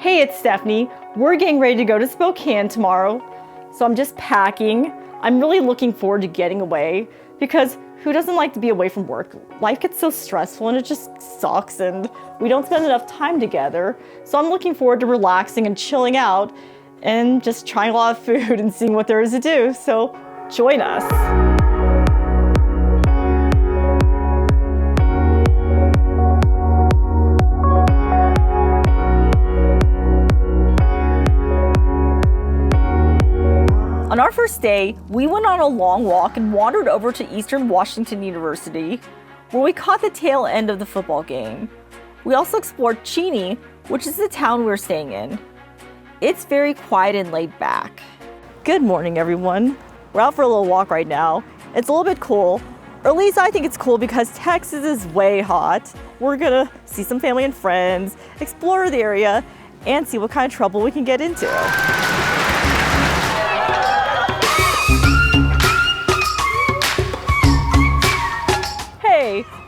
Hey, it's Stephanie. We're getting ready to go to Spokane tomorrow, so I'm just packing. I'm really looking forward to getting away because who doesn't like to be away from work? Life gets so stressful and it just sucks and we don't spend enough time together. So I'm looking forward to relaxing and chilling out and just trying a lot of food and seeing what there is to do. So join us. On our first day, we went on a long walk and wandered over to Eastern Washington University, where we caught the tail end of the football game. We also explored Cheney, which is the town we're staying in. It's very quiet and laid back. Good morning, everyone. We're out for a little walk right now. It's a little bit cool, or at least I think it's cool because Texas is way hot. We're gonna see some family and friends, explore the area, and see what kind of trouble we can get into.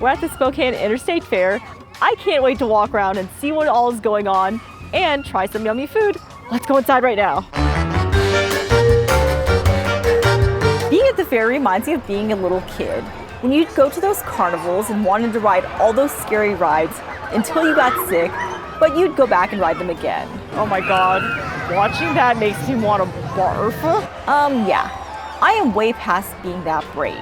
We're at the Spokane Interstate Fair. I can't wait to walk around and see what all is going on and try some yummy food. Let's go inside right now. Being at the fair reminds me of being a little kid. When you'd go to those carnivals and wanted to ride all those scary rides until you got sick, but you'd go back and ride them again. Oh my God, watching that makes me want to barf. Yeah. I am way past being that brave.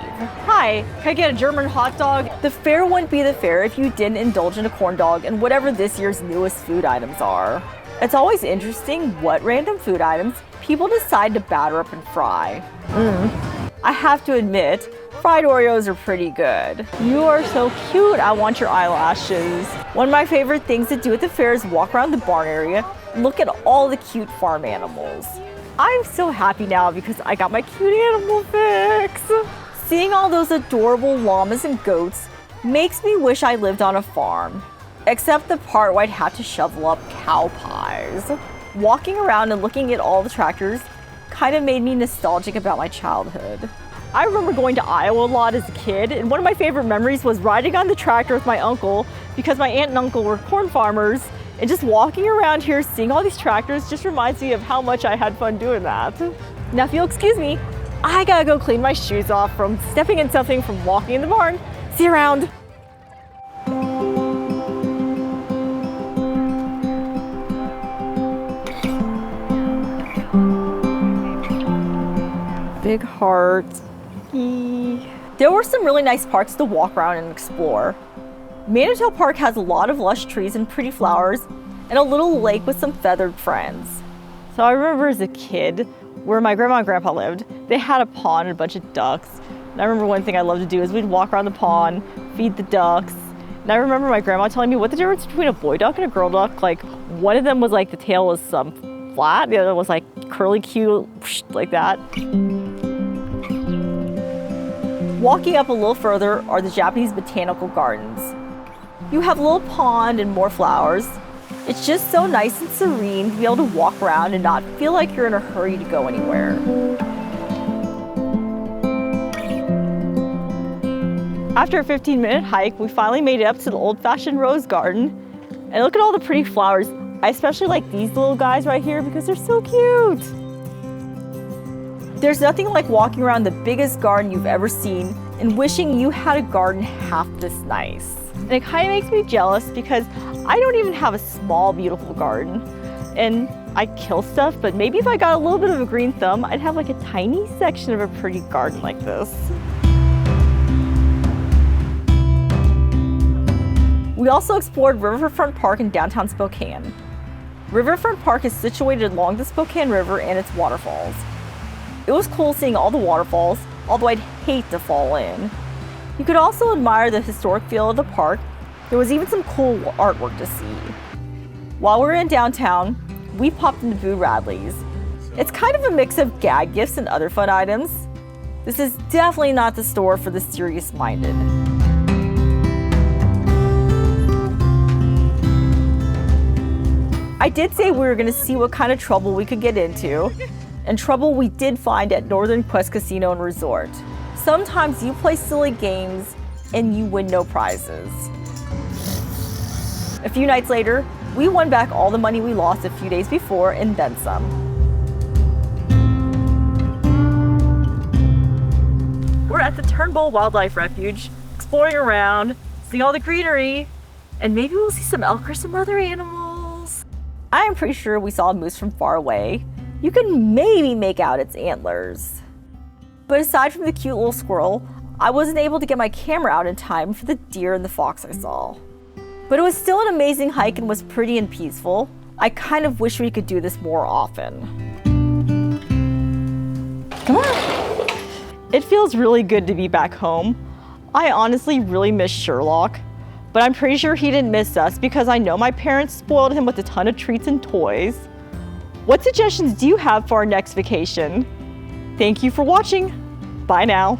Hi, can I get a German hot dog? The fair wouldn't be the fair if you didn't indulge in a corn dog and whatever this year's newest food items are. It's always interesting what random food items people decide to batter up and fry. I have to admit, fried Oreos are pretty good. You are so cute, I want your eyelashes. One of my favorite things to do at the fair is walk around the barn area and look at all the cute farm animals. I'm so happy now because I got my cute animal fix. Seeing all those adorable llamas and goats makes me wish I lived on a farm, except the part where I'd have to shovel up cow pies. Walking around and looking at all the tractors kind of made me nostalgic about my childhood. I remember going to Iowa a lot as a kid, and one of my favorite memories was riding on the tractor with my uncle because my aunt and uncle were corn farmers. And just walking around here, seeing all these tractors just reminds me of how much I had fun doing that. Now, if you'll excuse me, I gotta go clean my shoes off from stepping in something from walking in the barn. See you around. Big heart. There were some really nice parks to walk around and explore. Manitow Park has a lot of lush trees and pretty flowers and a little lake with some feathered friends. So I remember as a kid where my grandma and grandpa lived, they had a pond and a bunch of ducks. And I remember one thing I loved to do is we'd walk around the pond, feed the ducks. And I remember my grandma telling me what the difference between a boy duck and a girl duck. Like one of them was like the tail was flat, the other was like curly cute like that. Walking up a little further are the Japanese botanical gardens. You have a little pond and more flowers. It's just so nice and serene to be able to walk around and not feel like you're in a hurry to go anywhere. After a 15-minute hike, we finally made it up to the old-fashioned rose garden. And look at all the pretty flowers. I especially like these little guys right here because they're so cute. There's nothing like walking around the biggest garden you've ever seen and wishing you had a garden half this nice. And it kind of makes me jealous because I don't even have a small, beautiful garden. And I kill stuff, but maybe if I got a little bit of a green thumb, I'd have like a tiny section of a pretty garden like this. We also explored Riverfront Park in downtown Spokane. Riverfront Park is situated along the Spokane River and its waterfalls. It was cool seeing all the waterfalls, although I'd hate to fall in. You could also admire the historic feel of the park. There was even some cool artwork to see. While we were in downtown, we popped into Boo Radley's. It's kind of a mix of gag gifts and other fun items. This is definitely not the store for the serious-minded. I did say we were going to see what kind of trouble we could get into, and trouble we did find at Northern Quest Casino and Resort. Sometimes you play silly games and you win no prizes. A few nights later, We won back all the money we lost a few days before and then some. We're at the Turnbull Wildlife Refuge, exploring around, seeing all the greenery, and maybe we'll see some elk or some other animals. I am pretty sure we saw a moose from far away. You can maybe make out its antlers. But aside from the cute little squirrel, I wasn't able to get my camera out in time for the deer and the fox I saw. But it was still an amazing hike and was pretty and peaceful. I kind of wish we could do this more often. Come on. It feels really good to be back home. I honestly really miss Sherlock, but I'm pretty sure he didn't miss us because I know my parents spoiled him with a ton of treats and toys. What suggestions do you have for our next vacation? Thank you for watching. Bye now.